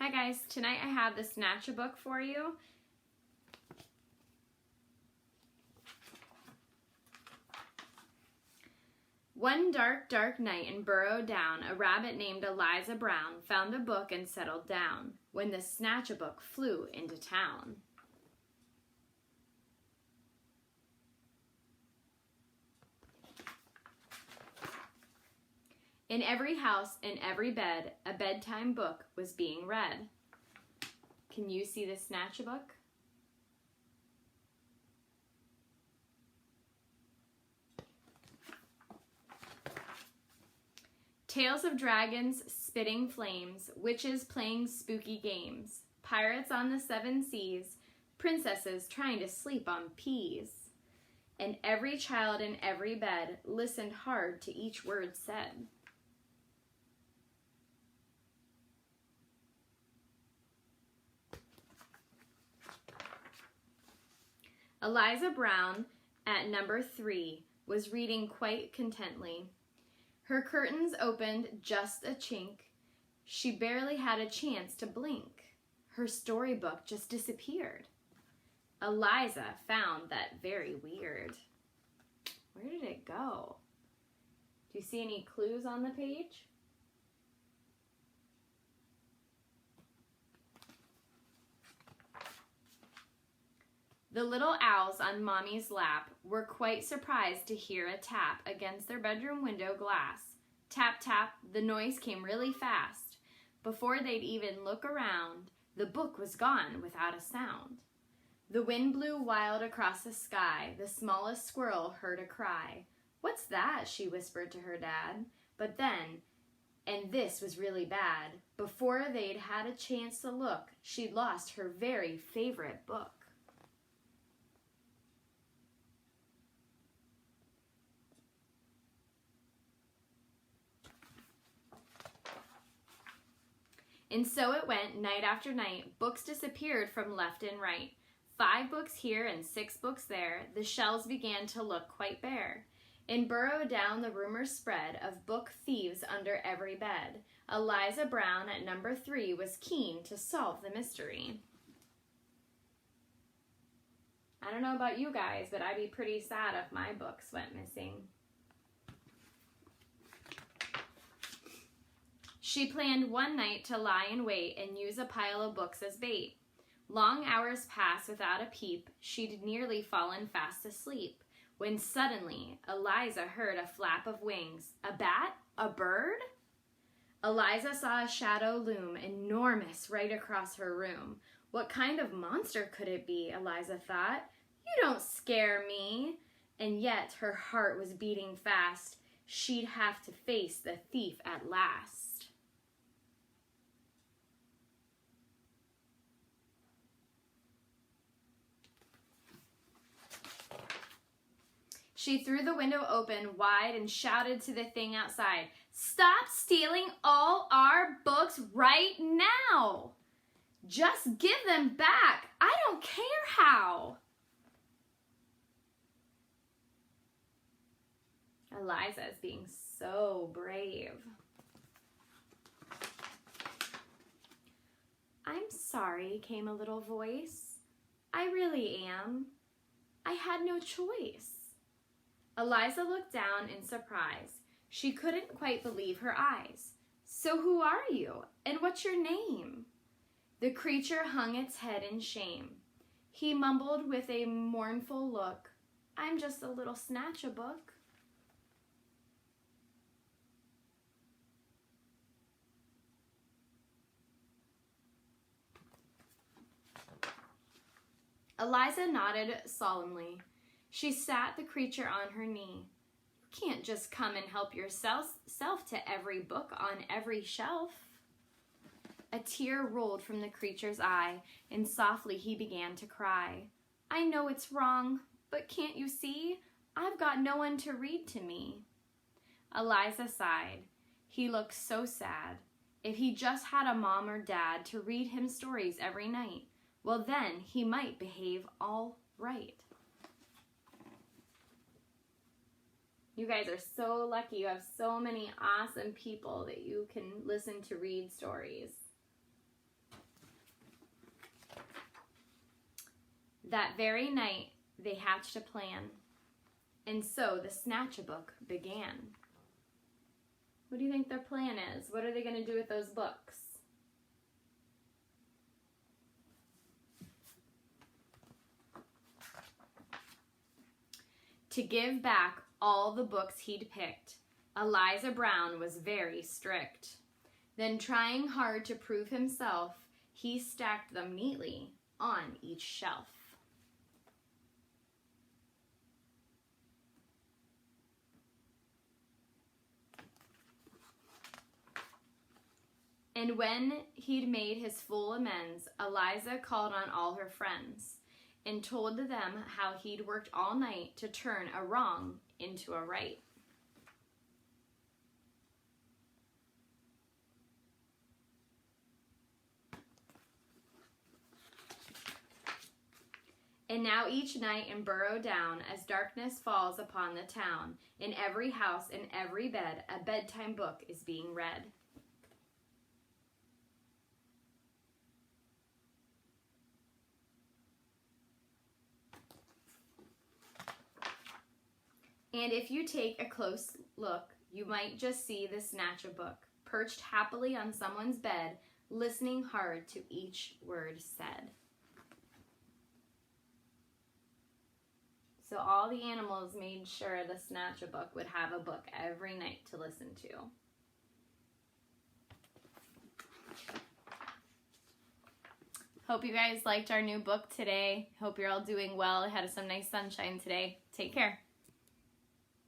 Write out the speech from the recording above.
Hi guys, tonight I have the Snatchabook for you. One dark, dark night in Burrow Down, a rabbit named Eliza Brown found a book and settled down when the Snatchabook flew into town. In every house, in every bed, a bedtime book was being read. Can you see the Snatchabook? Tales of dragons spitting flames, witches playing spooky games, pirates on the seven seas, princesses trying to sleep on peas. And every child in every bed listened hard to each word said. Eliza Brown, at number 3, was reading quite contently. Her curtains opened just a chink. She barely had a chance to blink. Her storybook just disappeared. Eliza found that very weird. Where did it go? Do you see any clues on the page? The little owls on Mommy's lap were quite surprised to hear a tap against their bedroom window glass. Tap, tap, the noise came really fast. Before they'd even look around, the book was gone without a sound. The wind blew wild across the sky. The smallest squirrel heard a cry. "What's that?" she whispered to her dad. But then, and this was really bad, before they'd had a chance to look, she'd lost her very favorite book. And so it went, night after night. Books disappeared from left and right. 5 books here and 6 books there. The shelves began to look quite bare. In Burrow Down, the rumor spread of book thieves under every bed. Eliza Brown at number 3 was keen to solve the mystery. I don't know about you guys, but I'd be pretty sad if my books went missing. She planned one night to lie in wait and use a pile of books as bait. Long hours passed without a peep. She'd nearly fallen fast asleep when suddenly Eliza heard a flap of wings. A bat? A bird? Eliza saw a shadow loom, enormous, right across her room. What kind of monster could it be? Eliza thought. You don't scare me. And yet her heart was beating fast. She'd have to face the thief at last. She threw the window open wide and shouted to the thing outside, "Stop stealing all our books right now! Just give them back! I don't care how!" Eliza is being so brave. "I'm sorry," came a little voice. "I really am. I had no choice." Eliza looked down in surprise. She couldn't quite believe her eyes. "So who are you? And what's your name?" The creature hung its head in shame. He mumbled with a mournful look, "I'm just a little Snatchabook." Eliza nodded solemnly. She sat the creature on her knee. "You can't just come and help yourself to every book on every shelf." A tear rolled from the creature's eye, and softly he began to cry. "I know it's wrong, but can't you see? I've got no one to read to me." Eliza sighed. He looked so sad. If he just had a mom or dad to read him stories every night, well then he might behave all right. You guys are so lucky. You have so many awesome people that you can listen to read stories. That very night, they hatched a plan, and so the Snatchabook began. What do you think their plan is? What are they going to do with those books? To give back all the books he'd picked, Eliza Brown was very strict. Then, trying hard to prove himself, he stacked them neatly on each shelf. And when he'd made his full amends, Eliza called on all her friends and told them how he'd worked all night to turn a wrong into a right. And now each night and burrow down, as darkness falls upon the town, in every house and every bed, a bedtime book is being read. And if you take a close look, you might just see the Snatchabook, perched happily on someone's bed, listening hard to each word said. So all the animals made sure the Snatchabook would have a book every night to listen to. Hope you guys liked our new book today. Hope you're all doing well. Had some nice sunshine today. Take care.